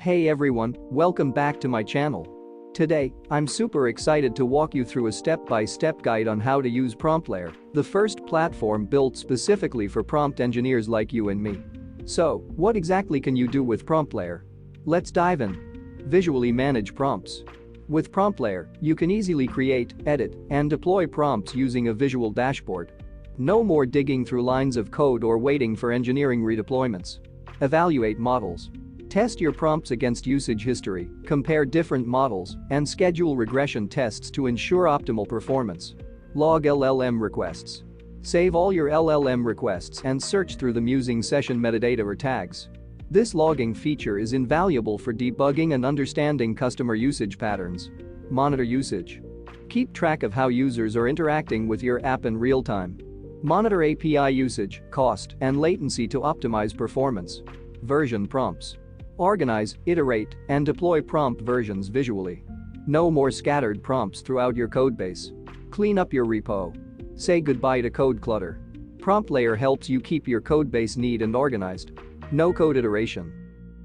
Hey everyone, welcome back to my channel. Today, I'm super excited to walk you through a step-by-step guide on how to use PromptLayer, the first platform built specifically for prompt engineers like you and me. So, what exactly can you do with PromptLayer? Let's dive in. Visually manage prompts. With PromptLayer, you can easily create, edit, and deploy prompts using a visual dashboard. No more digging through lines of code or waiting for engineering redeployments. Evaluate models. Test your prompts against usage history, compare different models, and schedule regression tests to ensure optimal performance. Log LLM requests. Save all your LLM requests and search through them using session metadata or tags. This logging feature is invaluable for debugging and understanding customer usage patterns. Monitor usage. Keep track of how users are interacting with your app in real time. Monitor API usage, cost, and latency to optimize performance. Version prompts. Organize, iterate, and deploy prompt versions visually. No more scattered prompts throughout your codebase. Clean up your repo. Say goodbye to code clutter. PromptLayer helps you keep your codebase neat and organized. No code iteration.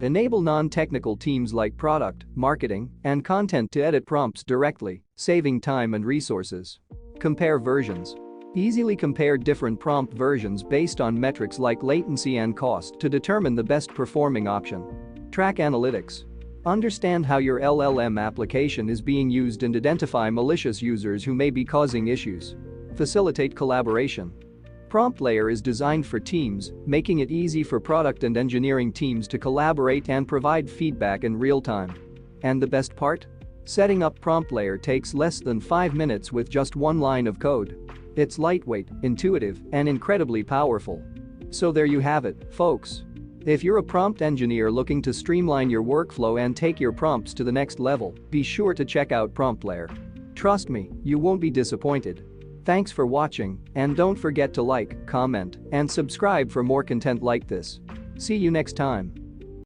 Enable non-technical teams like product, marketing, and content to edit prompts directly, saving time and resources. Compare versions. Easily compare different prompt versions based on metrics like latency and cost to determine the best performing option. Track analytics. Understand how your LLM application is being used and identify malicious users who may be causing issues. Facilitate collaboration. PromptLayer is designed for teams, making it easy for product and engineering teams to collaborate and provide feedback in real time. And the best part? Setting up PromptLayer takes less than 5 minutes with just one line of code. It's lightweight, intuitive, and incredibly powerful. So there you have it, folks. If you're a prompt engineer looking to streamline your workflow and take your prompts to the next level, be sure to check out PromptLayer. Trust me, you won't be disappointed. Thanks for watching, and don't forget to like, comment, and subscribe for more content like this. See you next time.